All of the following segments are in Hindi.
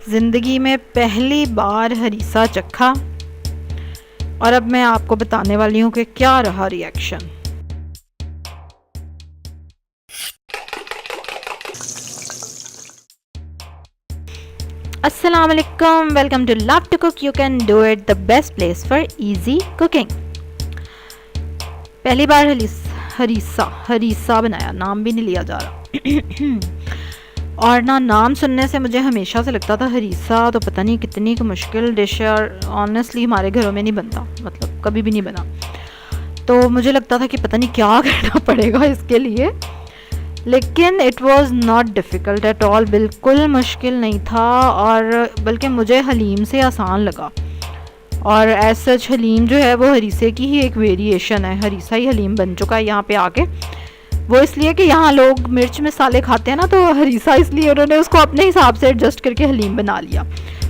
ज़िंदगी में पहली बार हरीसा चखा और अब मैं आपको बताने वाली हूँ कि क्या रहा रिएक्शन। अस्सलाम वालेकुम, welcome to love to cook. You can do it, the best place for easy cooking. पहली बार हरीसा बनाया, नाम भी नहीं लिया जा रहा। और ना नाम सुनने से मुझे हमेशा से लगता था हरीसा तो पता नहीं कितनी की मुश्किल डिश है, और ऑनेस्टली हमारे घरों में नहीं बनता, मतलब कभी भी नहीं बना। तो मुझे लगता था कि पता नहीं क्या करना पड़ेगा इसके लिए, लेकिन it was not difficult at all, बिल्कुल मुश्किल नहीं था, और बल्कि मुझे हलीम से आसान लगा। और एज सच हलीम जो है वो हरीसे की ही एक वेरिएशन है, हरीसा ही हलीम बन चुका है यहाँ पे आके। वो इसलिए कि यहाँ लोग मिर्च मसाले खाते हैं ना, तो हरीसा इसलिए उन्होंने उसको अपने हिसाब से एडजस्ट करके हलीम बना लिया।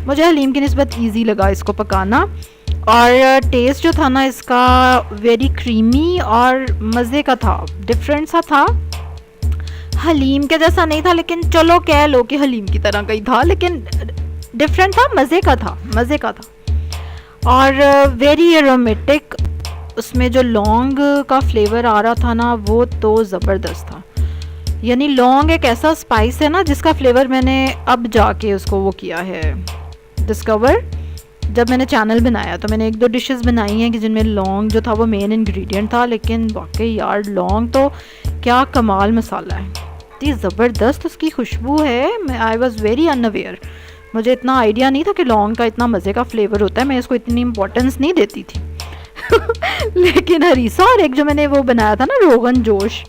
मुझे हलीम की निस्बत ईजी लगा इसको पकाना, और टेस्ट जो था ना इसका वेरी क्रीमी और मज़े का था, डिफरेंट सा था। हलीम के जैसा नहीं था, लेकिन चलो कह लो कि हलीम की तरह का ही था, लेकिन डिफरेंट था, मज़े का था। और वेरी एरोमेटिक, उसमें जो लौंग का फ्लेवर आ रहा था ना वो तो ज़बरदस्त था। यानी लौंग एक ऐसा स्पाइस है ना जिसका फ्लेवर मैंने अब जाके उसको वो किया है डिस्कवर। जब मैंने चैनल बनाया तो मैंने 1-2 डिशेस बनाई हैं कि जिनमें लौंग जो था वो मेन इंग्रेडिएंट था, लेकिन वाकई यार लौंग तो क्या कमाल मसाला है, इतनी ज़बरदस्त उसकी खुशबू है। आई वॉज़ वेरी अनअवेयर, मुझे इतना आइडिया नहीं था कि लौंग का इतना मज़े का फ्लेवर होता है, मैं इसको इतनी इम्पोर्टेंस नहीं देती थी। लेकिन हरीसा और एक जो मैंने वो बनाया था ना रोगन जोश,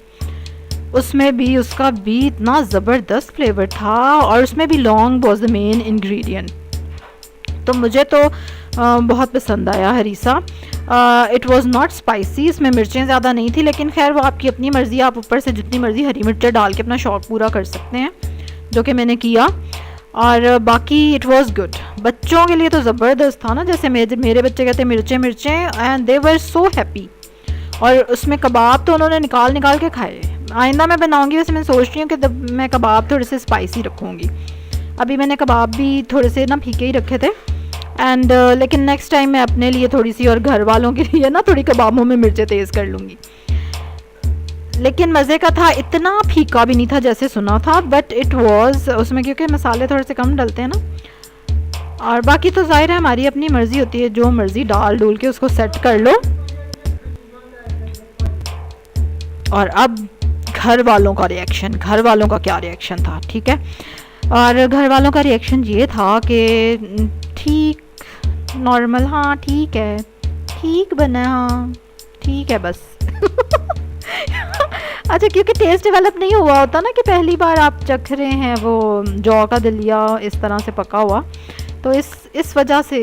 उसमें भी उसका भी इतना ज़बरदस्त फ्लेवर था, और उसमें भी लौंग वॉज द मेन इंग्रेडिएंट। तो मुझे तो बहुत पसंद आया harees. It was not spicy, इसमें मिर्चें ज़्यादा नहीं थी, लेकिन खैर वो आपकी अपनी मर्ज़ी, आप ऊपर से जितनी मर्ज़ी हरी मिर्चें डाल के अपना शौक़ पूरा कर सकते हैं, जो कि मैंने किया। और बाकी इट वाज़ गुड। बच्चों के लिए तो ज़बरदस्त था ना, जैसे मेरे बच्चे कहते मिर्चें and they were so happy. और उसमें कबाब तो उन्होंने निकाल के खाए। आइंदा मैं बनाऊंगी, वैसे मैं सोच रही हूँ कि मैं कबाब थोड़े से स्पाइसी रखूँगी। अभी मैंने कबाब भी थोड़े से ना फीके ही रखे थे, एंड लेकिन नेक्स्ट टाइम मैं अपने लिए थोड़ी सी और घर वालों के लिए ना थोड़ी कबाबों में मिर्चें तेज़ कर लूँगी। लेकिन मज़े का था, इतना फीका भी नहीं था जैसे सुना था, बट इट वॉज़, उसमें क्योंकि मसाले थोड़े से कम डलते हैं ना। और बाकी तो ज़ाहिर है हमारी अपनी मर्ज़ी होती है, जो मर्ज़ी डाल डूल के उसको सेट कर लो। और अब घर वालों का क्या रिएक्शन था, ठीक है। और घर वालों का रिएक्शन ये था कि ठीक, नॉर्मल, हाँ ठीक है, ठीक बना, हाँ ठीक है बस। अच्छा, क्योंकि टेस्ट डेवलप नहीं हुआ होता ना कि पहली बार आप चख रहे हैं वो जौ का दलिया इस तरह से पका हुआ, तो इस वजह से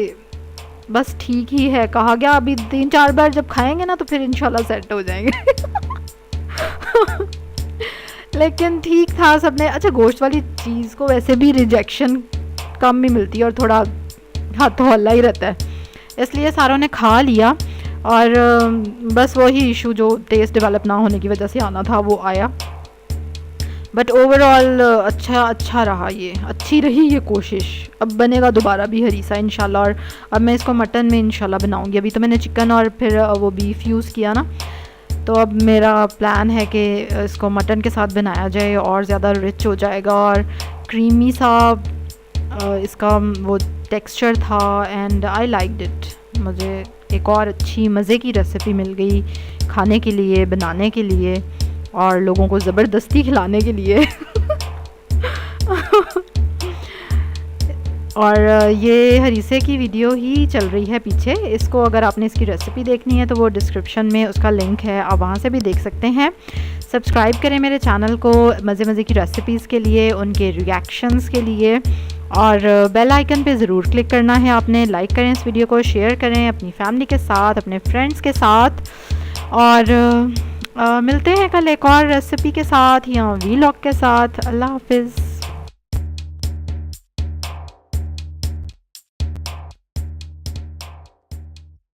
बस ठीक ही है कहा गया। अभी 3-4 बार जब खाएंगे ना तो फिर इंशाल्लाह सेट हो जाएंगे। लेकिन ठीक था सबने। अच्छा, गोश्त वाली चीज़ को वैसे भी रिजेक्शन कम ही मिलती है और थोड़ा हाथों हल्ला ही रहता है, इसलिए सारों ने खा लिया। और बस वही इशू जो टेस्ट डेवलप ना होने की वजह से आना था वो आया। बट ओवरऑल अच्छा रहा, ये अच्छी रही ये कोशिश। अब बनेगा दोबारा भी हरीसा इंशाल्लाह, और अब मैं इसको मटन में इंशाल्लाह बनाऊंगी। अभी तो मैंने चिकन और फिर वो बीफ यूज़ किया ना, तो अब मेरा प्लान है कि इसको मटन के साथ बनाया जाए और ज़्यादा रिच हो जाएगा, और क्रीमी सा इसका वो टेक्सचर था, एंड आई लाइक्ड इट। मुझे एक और अच्छी मज़े की रेसिपी मिल गई खाने के लिए, बनाने के लिए, और लोगों को ज़बरदस्ती खिलाने के लिए। और ये हरीसे की वीडियो ही चल रही है पीछे। इसको अगर आपने इसकी रेसिपी देखनी है तो वो डिस्क्रिप्शन में उसका लिंक है, आप वहाँ से भी देख सकते हैं। सब्सक्राइब करें मेरे चैनल को मज़े की रेसिपीज़ के लिए, उनके रिएक्शंस के लिए, और बेल आइकन पे ज़रूर क्लिक करना है आपने। लाइक करें इस वीडियो को, शेयर करें अपनी फैमिली के साथ, अपने फ्रेंड्स के साथ, और मिलते हैं कल एक और रेसिपी के साथ या व्लॉग के साथ। अल्लाह हाफिज़।